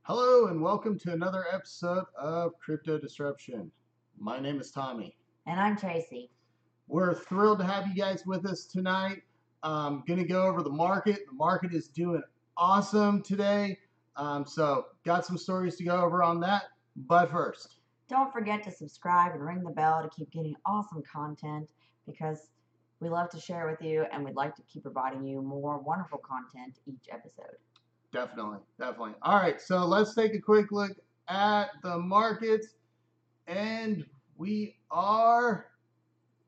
Hello and welcome to another episode of Crypto Disruption. My name is Tommy. And I'm Tracy. We're thrilled to have you guys with us tonight. I'm going to go over the market. The market is doing awesome today. So got some stories to go over on that. But first, don't forget to subscribe and ring the bell to keep getting awesome content because we love to share with you and we'd like to keep providing you more wonderful content each episode. Definitely. All right, so let's take a quick look at the markets. And we are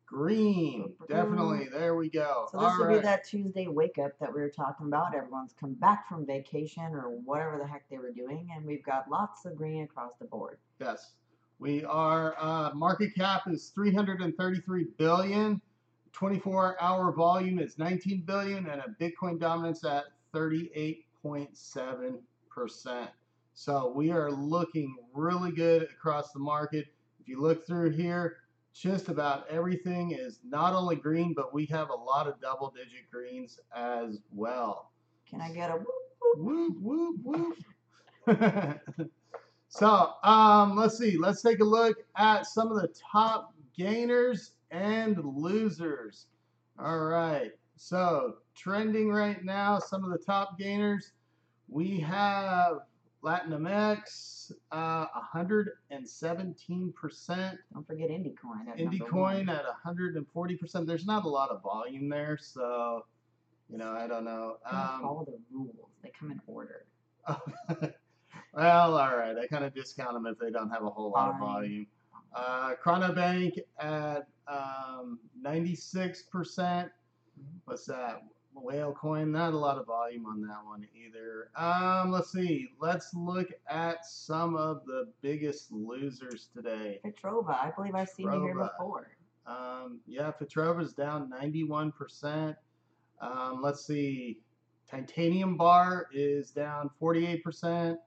green. Definitely. There we go. So this would be that Tuesday wake up that we were talking about. Everyone's come back from vacation or whatever the heck they were doing, and we've got lots of green across the board. Yes. We are, market cap is 333 billion. 24-hour volume is 19 billion, and a Bitcoin dominance at 38.7%. So we are looking really good across the market. If you look through here, just about everything is not only green, but we have a lot of double-digit greens as well. Can I get a whoop, whoop, whoop? So let's see. Let's take a look at some of the top gainers and losers. All right. So trending right now, some of the top gainers. We have LatinumX, 117%. Don't forget IndieCoin. IndieCoin at 140%. There's not a lot of volume there, so I don't know. Follow the rules. They come in order. Well, all right. I kind of discount them if they don't have a whole lot of volume. Chronobank at 96%. What's that? Whale coin, not a lot of volume on that one either. Let's see. Let's look at some of the biggest losers today. Petrova, I believe I've seen you here before. Yeah, Petrova's down 91%. Let's see. Titanium Bar is down 48%.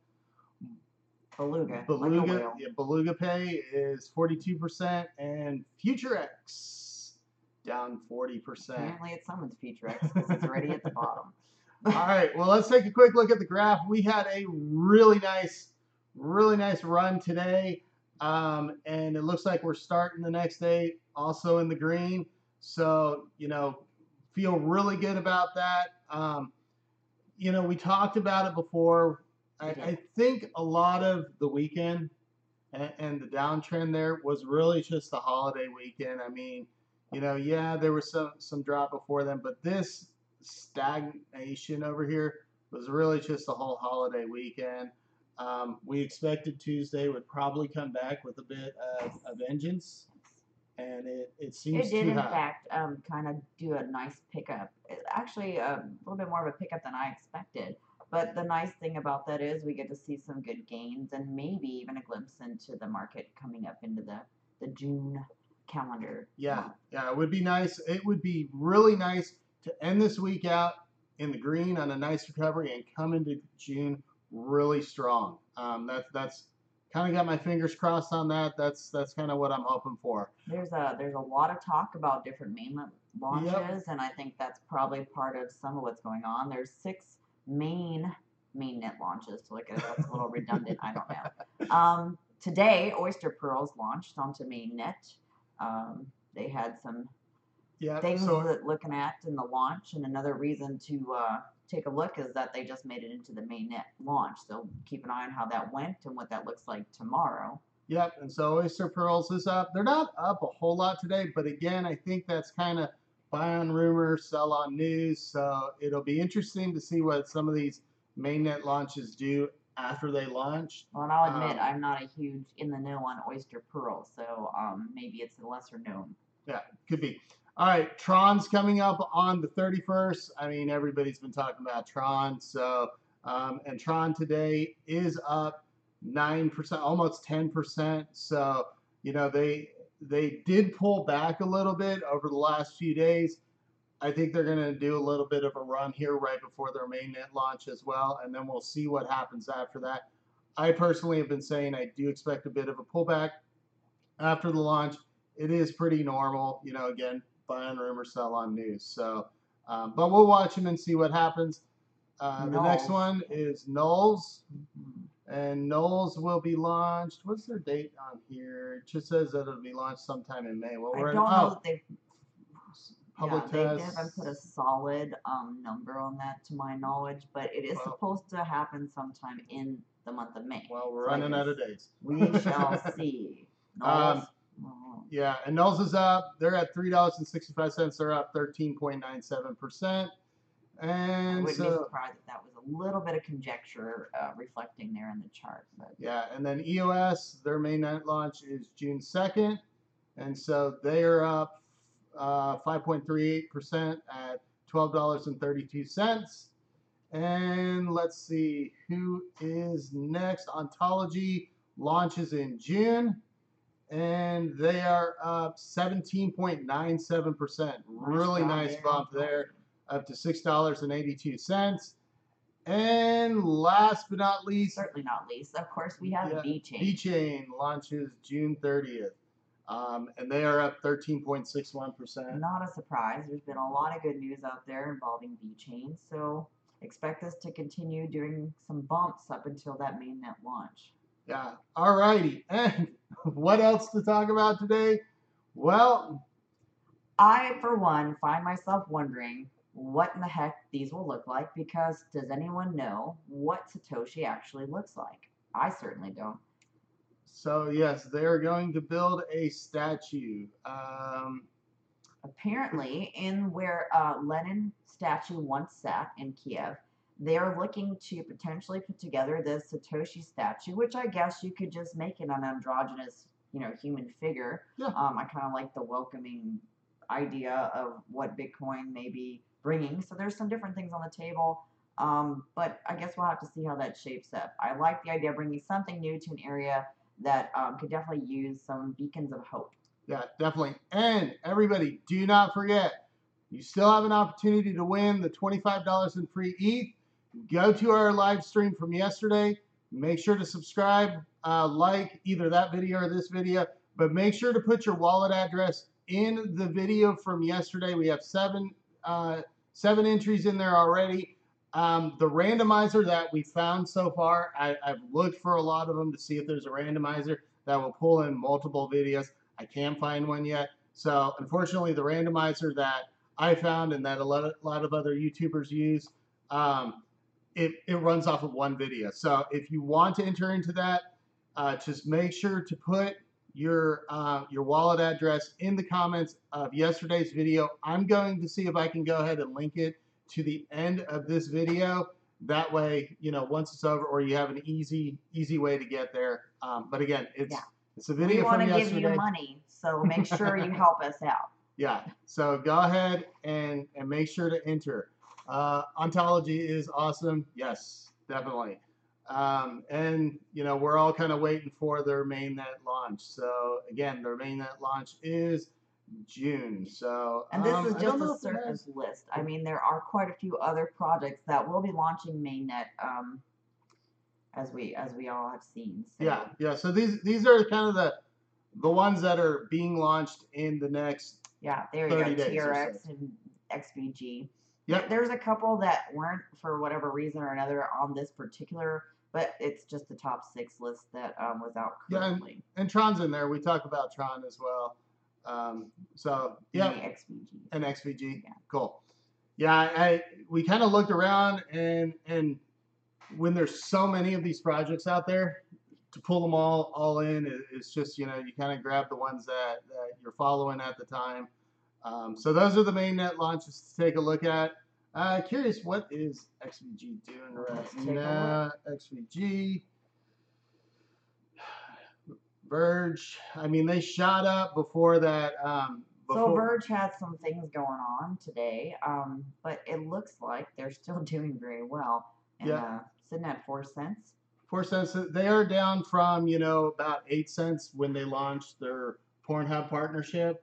Beluga Pay is 42%, and FutureX down 40%. Apparently it's someone's FutureX because it's already at the bottom. All right, well, let's take a quick look at the graph. We had a really nice run today, and it looks like we're starting the next day also in the green. So, feel really good about that. We talked about it before. I think a lot of the weekend and the downtrend there was really just the holiday weekend. I mean, yeah, there was some drop before then, but this stagnation over here was really just the whole holiday weekend. We expected Tuesday would probably come back with a bit of a vengeance, and it seems to have. It did, in fact, kind of do a nice pickup. Actually, a little bit more of a pickup than I expected. But the nice thing about that is we get to see some good gains and maybe even a glimpse into the market coming up into the June calendar. Yeah, it would be nice. It would be really nice to end this week out in the green on a nice recovery and come into June really strong. That's kind of got my fingers crossed on that. That's kind of what I'm hoping for. There's a lot of talk about different mainnet launches, and I think that's probably part of some of what's going on. There's 6 mainnet launches, so that's a little redundant. I don't know. Today, Oyster Pearls launched onto Mainnet. They had some things looking at in the launch, and another reason to take a look is that they just made it into the Mainnet launch. So keep an eye on how that went and what that looks like tomorrow. Yep, and so Oyster Pearls is up. They're not up a whole lot today, but again, I think that's kind of buy on rumor, sell on news. So it'll be interesting to see what some of these mainnet launches do after they launch. Well, and I'll admit I'm not a huge in the know on Oyster Pearl, so maybe it's a lesser known. Yeah, could be. All right, Tron's coming up on the 31st. I mean, everybody's been talking about Tron. So, and Tron today is up 9%, almost 10%. So, they did pull back a little bit over the last few days. I think they're going to do a little bit of a run here right before their mainnet launch as well, and then we'll see what happens after that. I personally have been saying I do expect a bit of a pullback after the launch. It is pretty normal, again, buy on rumor, sell on news. So, but we'll watch them and see what happens. The next one is NULS. And NULS will be launched. What's their date on here? It just says that it'll be launched sometime in May. Well, I don't know that they've. Public They tests. haven't put a solid number on that to my knowledge, but it is supposed to happen sometime in the month of May. Well, we're running out of days. We shall see. NULS. Yeah, and NULS is up. They're at $3.65. They're up 13.97%. And I wouldn't be surprised if that was a little bit of conjecture reflecting there in the chart. But. Yeah, and then EOS, their mainnet launch is June 2nd. And so they are up 5.38% at $12.32. And let's see who is next. Ontology launches in June, and they are up 17.97%. Really nice bump there, up to $6.82. And last but not least, certainly not least, of course, we have VeChain. VeChain launches June 30th. And they are up 13.61%. Not a surprise. There's been a lot of good news out there involving VeChain, so expect us to continue doing some bumps up until that mainnet launch. Yeah. All righty. And what else to talk about today? Well, I, for one, find myself wondering what in the heck these will look like, because does anyone know what Satoshi actually looks like? I certainly don't. So, yes, they're going to build a statue. Apparently, in where Lenin statue once sat in Kiev, they're looking to potentially put together this Satoshi statue, which I guess you could just make it an androgynous, human figure. Yeah. I kind of like the welcoming idea of what Bitcoin may be bringing. So there's some different things on the table. But I guess we'll have to see how that shapes up. I like the idea of bringing something new to an area that could definitely use some beacons of hope. Yeah, definitely. And everybody, do not forget, you still have an opportunity to win the $25 in free ETH. Go to our live stream from yesterday. Make sure to subscribe, like either that video or this video, but make sure to put your wallet address in the video from yesterday. We have seven entries in there already. The randomizer that we found so far, I've looked for a lot of them to see if there's a randomizer that will pull in multiple videos. I can't find one yet. So unfortunately, the randomizer that I found and that a lot of other YouTubers use, it runs off of one video. So if you want to enter into that, just make sure to put your wallet address in the comments of yesterday's video. I'm going to see if I can go ahead and link it to the end of this video. That way, once it's over, or you have an easy way to get there. But again, it's a video from yesterday. We want to give you money, so make sure you help us out. Yeah, so go ahead and make sure to enter. Ontology is awesome. Yes, definitely. And we're all kind of waiting for their mainnet launch. So again, their mainnet launch is June. So and this is just a surface list. I mean, there are quite a few other projects that will be launching mainnet, as we all have seen. So. Yeah. So these are kind of the ones that are being launched in the next. Yeah, there you go. TRX and XVG. Yeah, there's a couple that weren't for whatever reason or another on this particular, but it's just the top 6 list that was out currently. Yeah, and Tron's in there. We talk about Tron as well. So yeah, and XVG. Yeah. Cool. Yeah, we kind of looked around, and when there's so many of these projects out there, to pull them all in, it's just you kind of grab the ones that you're following at the time. So those are the mainnet launches to take a look at. Curious, what is XVG doing right now? XVG, Verge. I mean, they shot up before that. So Verge had some things going on today, but it looks like they're still doing very well. And, sitting at 4 cents. 4 cents. They are down from about 8 cents when they launched their Pornhub partnership.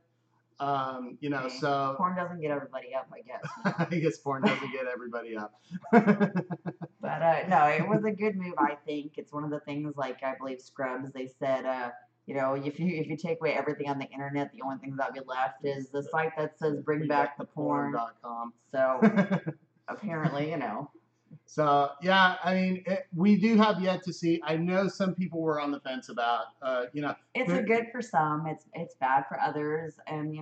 So porn doesn't get everybody up, I guess. I guess porn doesn't get everybody up. But no, it was a good move. I think it's one of the things. Like I believe Scrubs, they said, if you take away everything on the internet, the only thing that'll be left is the site that says "Bring back the porn." porn.com. So apparently, So yeah, I mean, we do have yet to see. I know some people were on the fence about, It's a good for some. It's bad for others, and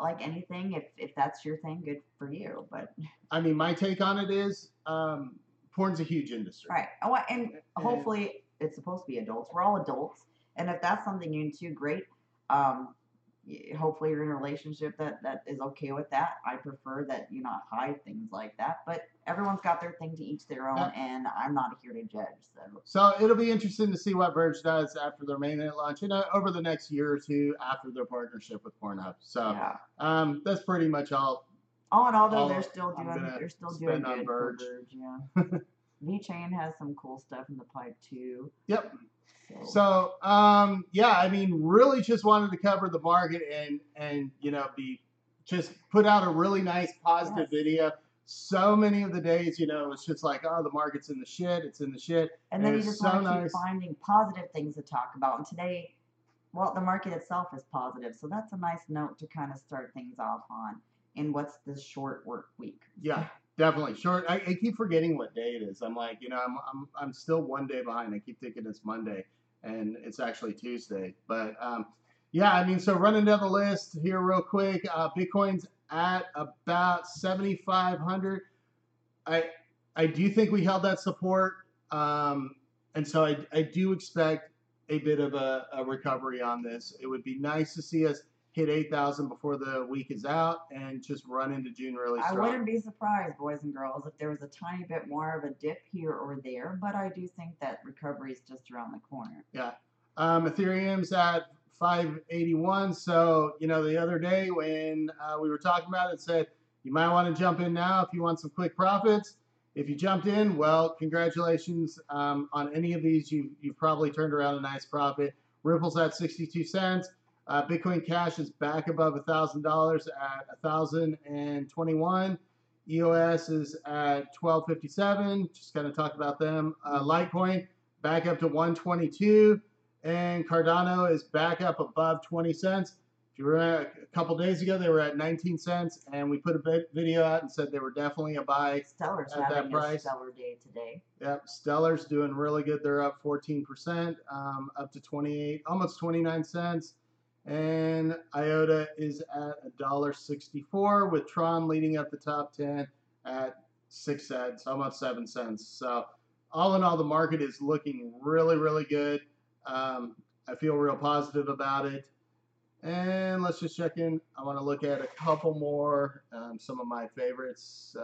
like anything, if that's your thing, good for you. But I mean, my take on it is, porn's a huge industry. right. Oh, and hopefully it's supposed to be adults. We're all adults, and if that's something you're into, great. Um, hopefully you're in a relationship that is okay with that. I prefer that you not hide things like that, but everyone's got their thing to each their own, Yep. and I'm not here to judge. So it'll be interesting to see what Verge does after their mainnet launch, over the next year or two after their partnership with Pornhub. So yeah. that's pretty much all. All in all, though, all they're still doing spend on good Verge. for Verge. Yeah. VeChain has some cool stuff in the pipe too. Yep. So yeah, I mean, really just wanted to cover the market and just put out a really nice positive video. So many of the days, it's just like, oh, the market's in the shit. It's in the shit. And then you just want to keep finding positive things to talk about. And today, well, the market itself is positive. So that's a nice note to kind of start things off on in what's the short work week. Yeah, definitely. Short. I keep forgetting what day it is. I'm like, I'm still one day behind. I keep thinking it's Monday, and it's actually Tuesday. But yeah, I mean, so running down the list here real quick, Bitcoin's at about 7,500. I do think we held that support, and so I do expect a bit of a recovery on this. It would be nice to see us hit 8,000 before the week is out and just run into June really strong. I wouldn't be surprised, boys and girls, if there was a tiny bit more of a dip here or there, but I do think that recovery is just around the corner. Yeah. Ethereum's at 581. So, the other day when we were talking about it, said you might want to jump in now if you want some quick profits. If you jumped in, well, congratulations on any of these. You've probably turned around a nice profit. Ripple's at 62 cents. Bitcoin Cash is back above $1,000 at 1,021. EOS is at 1257. Just kind of talk about them. Litecoin back up to 122, and Cardano is back up above 20 cents. If you were a couple days ago, they were at 19 cents, and we put a video out and said they were definitely a buy Stellar's at that price. A stellar day today. Yep, Stellar's doing really good. They're up 14%, up to 28, almost 29 cents. And IOTA is at $1.64, with Tron leading up the top 10 at 6 cents, almost 7 cents. So all in all, the market is looking really, really good. I feel real positive about it. And let's just check in. I want to look at a couple more, some of my favorites.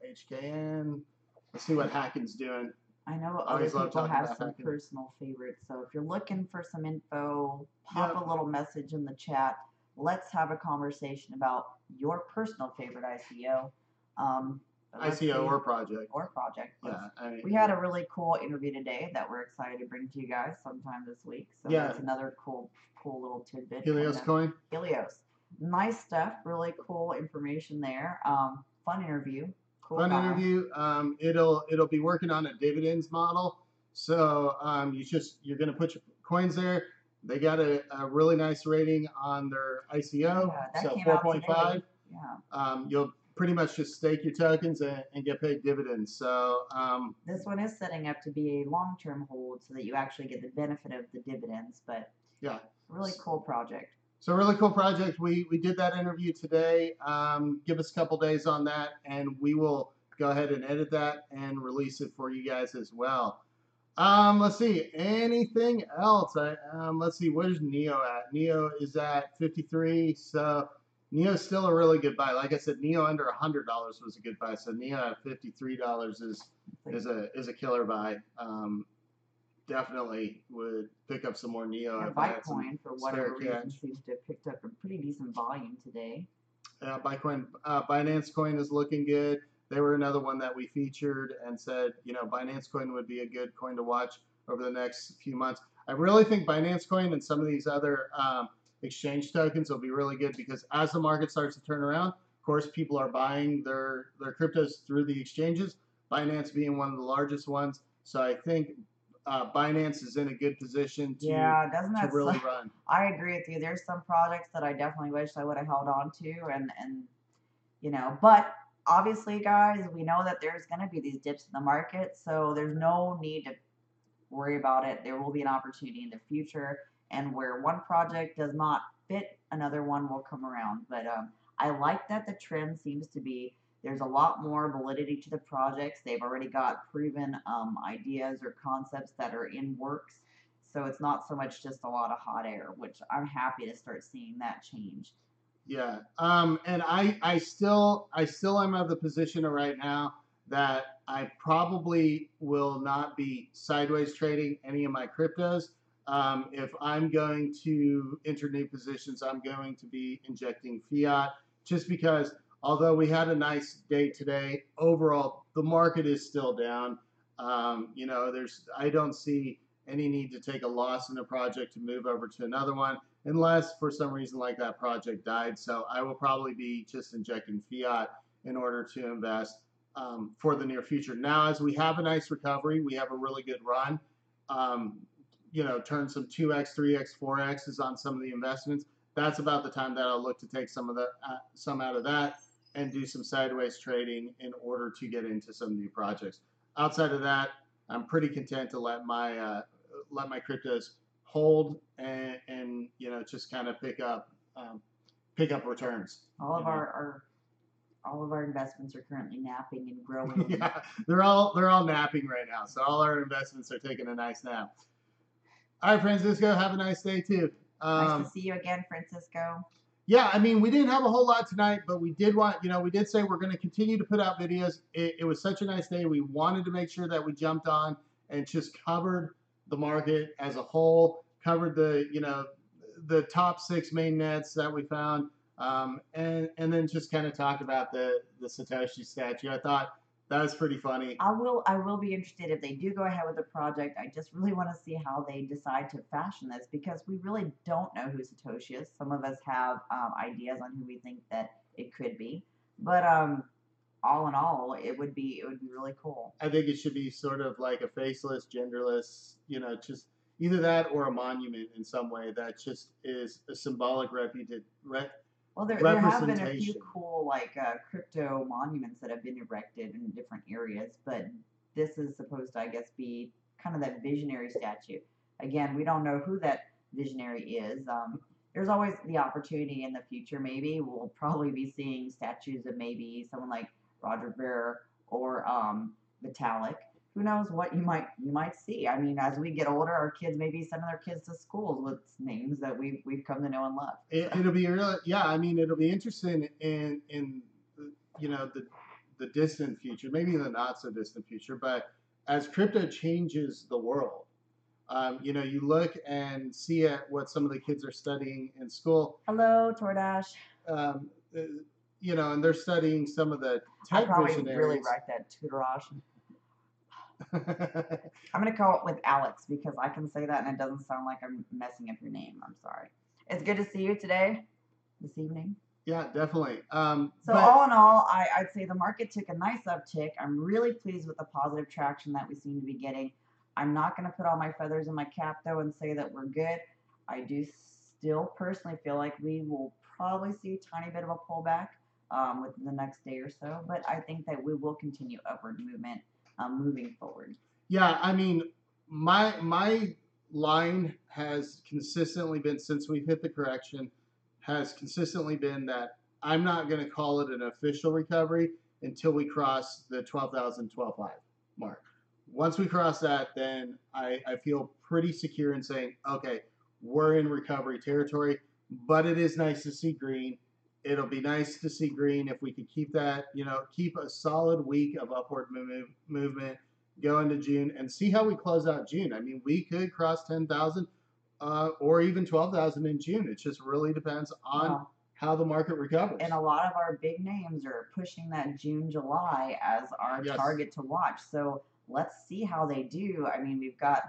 HKN. Let's see what Hacken's doing. I know other people have some personal favorites, so if you're looking for some info, pop a little message in the chat. Let's have a conversation about your personal favorite ICO. ICO or project. Yeah, we had a really cool interview today that we're excited to bring to you guys sometime this week. So that's another cool little tidbit. Helios coin. Helios, nice stuff. Really cool information there. Fun interview. Cool Fun interview. It'll be working on a dividends model. So you're gonna put your coins there. They got a really nice rating on their ICO. Yeah, so 4.5. Yeah. You'll pretty much just stake your tokens and get paid dividends. So this one is setting up to be a long-term hold so that you actually get the benefit of the dividends. But yeah, really cool project. So really cool project. We did that interview today. Give us a couple days on that, and we will go ahead and edit that and release it for you guys as well. Let's see. Anything else? Let's see. Where's Neo at? Neo is at 53. So Neo is still a really good buy. Like I said, Neo under $100 was a good buy. So Neo at $53 is a killer buy. Definitely would pick up some more Neo. And Bitcoin, for whatever reason, seems to have picked up a pretty decent volume today. Bitcoin, Binance Coin is looking good. They were another one that we featured and said, Binance Coin would be a good coin to watch over the next few months. I really think Binance Coin and some of these other exchange tokens will be really good, because as the market starts to turn around, of course, people are buying their cryptos through the exchanges, Binance being one of the largest ones. So I think Binance is in a good position to really run. I agree with you. There's some projects that I definitely wish I would have held on to, and but obviously, guys, we know that there's going to be these dips in the market, so there's no need to worry about it. There will be an opportunity in the future, and where one project does not fit, another one will come around. But I like that the trend seems to be there's a lot more validity to the projects. They've already got proven ideas or concepts that are in works. So it's not so much just a lot of hot air, which I'm happy to start seeing that change. Yeah. And I still am of the position right now that I probably will not be sideways trading any of my cryptos. If I'm going to enter new positions, I'm going to be injecting fiat, just because although we had a nice day today, overall the market is still down. You know, I don't see any need to take a loss in a project to move over to another one, unless for some reason like that project died. So I will probably be just injecting fiat in order to invest for the near future. Now, as we have a nice recovery, we have a really good run. You know, turn some 2x, 3x, 4x's on some of the investments. That's about the time that I'll look to take some out of that and do some sideways trading in order to get into some new projects. Outside of that, I'm pretty content to let my cryptos hold and you know, just kind of pick up returns. All of our investments are currently napping and growing. Yeah, they're all napping right now. So all our investments are taking a nice nap. All right, Francisco, have a nice day too. Nice to see you again, Francisco. Yeah, I mean, we didn't have a whole lot tonight, but we did we did say we're going to continue to put out videos. It was such a nice day. We wanted to make sure that we jumped on and just covered the market as a whole, covered the top 6 main nets that we found, and then just kind of talk about the Satoshi statue. I thought that was pretty funny. I will be interested if they do go ahead with the project. I just really want to see how they decide to fashion this, because we really don't know who Satoshi is. Some of us have ideas on who we think that it could be, but all in all, it would be really cool. I think it should be sort of like a faceless, genderless, you know, just either that or a monument in some way that just is a symbolic well, there have been a few cool crypto monuments that have been erected in different areas, but this is supposed to, I guess, be kind of that visionary statue. Again, we don't know who that visionary is. There's always the opportunity in the future. Maybe we'll probably be seeing statues of maybe someone like Roger Ver or Vitalik. Who knows what you might see? I mean, as we get older, our kids may be sending their kids to schools with names that we've come to know and love. It'll be I mean, it'll be interesting in you know, the distant future, maybe the not so distant future, but as crypto changes the world, you know, you look and see at what some of the kids are studying in school. Hello, Tordash. You know, and they're studying some of the tech visionaries. I probably really write that tutorage. I'm going to call it with Alex, because I can say that and it doesn't sound like I'm messing up your name. I'm sorry. It's good to see you this evening. Yeah, definitely. So all in all, I'd say the market took a nice uptick. I'm really pleased with the positive traction that we seem to be getting. I'm not going to put all my feathers in my cap, though, and say that we're good. I do still personally feel like we will probably see a tiny bit of a pullback within the next day or so, but I think that we will continue upward movement moving forward. Yeah, I mean, my line has consistently been, since we've hit the correction, has consistently been that I'm not going to call it an official recovery until we cross the 12,000, 12,500 mark. Once we cross that, then I feel pretty secure in saying, okay, we're in recovery territory, but it is nice to see green. It'll be nice to see green if we could keep that, you know, keep a solid week of upward movement, go into June and see how we close out June. I mean, we could cross 10,000 or even 12,000 in June. It just really depends on how the market recovers. And a lot of our big names are pushing that June, July as our target to watch. So let's see how they do. I mean, we've got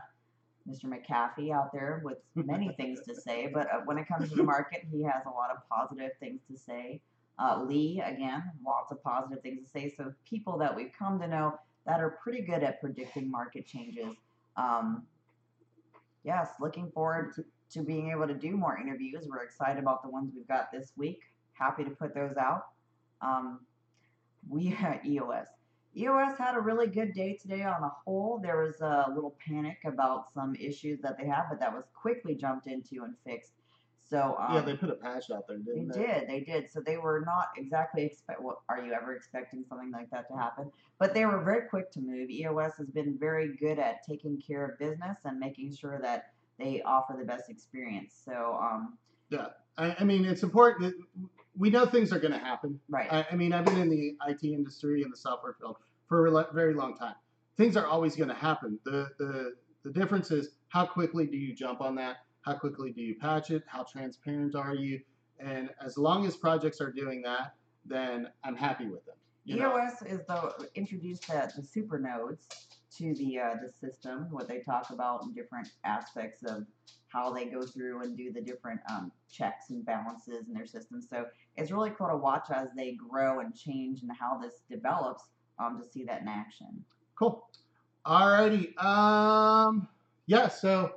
Mr. McAfee out there with many things to say, but when it comes to the market, he has a lot of positive things to say. Lee, again, lots of positive things to say. So people that we've come to know that are pretty good at predicting market changes. Yes, looking forward to being able to do more interviews. We're excited about the ones we've got this week. Happy to put those out. we had EOS. EOS had a really good day today on a whole. There was a little panic about some issues that they had, but that was quickly jumped into and fixed. So yeah, they put a patch out there, didn't they? They did. So they were not exactly What are you ever expecting something like that to happen? But they were very quick to move. EOS has been very good at taking care of business and making sure that they offer the best experience. So yeah, I mean, it's important that we know things are going to happen. Right. I mean, I've been in the IT industry and the software field for a very long time. Things are always going to happen. The difference is how quickly do you jump on that? How quickly do you patch it? How transparent are you? And as long as projects are doing that, then I'm happy with them. EOS is introduced the super nodes to the system, what they talk about in different aspects of how they go through and do the different checks and balances in their system. So it's really cool to watch as they grow and change and how this develops to see that in action. Cool. Alrighty. Yeah, so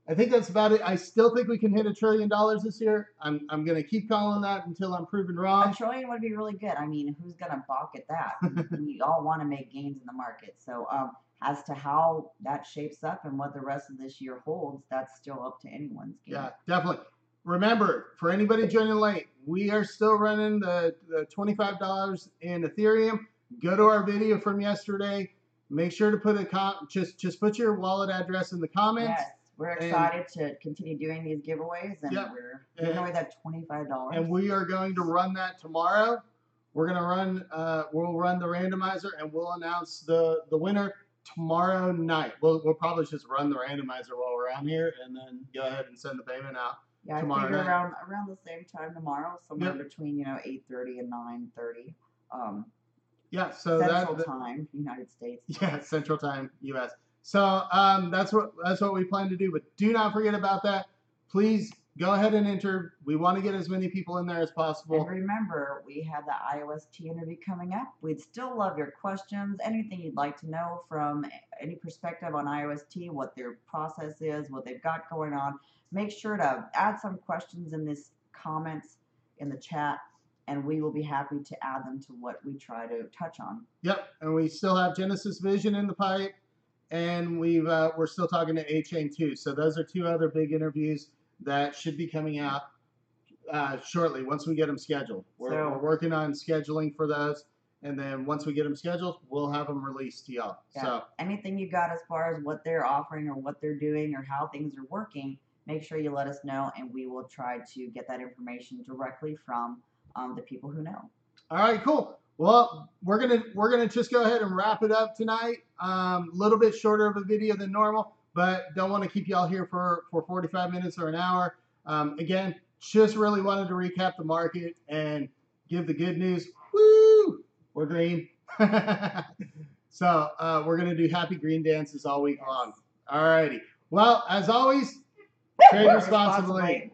I think that's about it. I still think we can hit $1 trillion this year. I'm going to keep calling that until I'm proven wrong. $1 trillion would be really good. I mean, who's going to balk at that? We all want to make gains in the market. So as to how that shapes up and what the rest of this year holds, that's still up to anyone's game. Yeah, definitely. Remember, for anybody joining late, we are still running the $25 in Ethereum. Go to our video from yesterday. Make sure to put just put your wallet address in the comments. Yes, we're excited to continue doing these giveaways, and we're giving away that $25. And we are going to run that tomorrow. We're gonna run. We'll run the randomizer, and we'll announce the winner tomorrow night. We'll probably just run the randomizer while we're on here, and then go ahead and send the payment out. Yeah, I figure around the same time tomorrow, somewhere between 8:30 and 9:30. Yeah, so Central Time, United States. Yeah, Central Time, U.S. So that's what we plan to do. But do not forget about that. Please go ahead and enter. We want to get as many people in there as possible. And remember, we have the IOST interview coming up. We'd still love your questions, anything you'd like to know from any perspective on IOST, what their process is, what they've got going on. Make sure to add some questions in this comments in the chat, and we will be happy to add them to what we try to touch on. Yep, and we still have Genesis Vision in the pipe, and we're still talking to A-Chain too. So those are two other big interviews that should be coming out shortly once we get them scheduled. We're working on scheduling for those, and then once we get them scheduled, we'll have them released to y'all. Yeah. So anything you got as far as what they're offering or what they're doing or how things are working, make sure you let us know, and we will try to get that information directly from the people who know. All right, cool. Well, we're gonna just go ahead and wrap it up tonight. A little bit shorter of a video than normal, but don't want to keep y'all here for 45 minutes or an hour. Again, just really wanted to recap the market and give the good news. Woo! We're green. So we're gonna do happy green dances all week long. All righty. Well, as always, trade responsibly.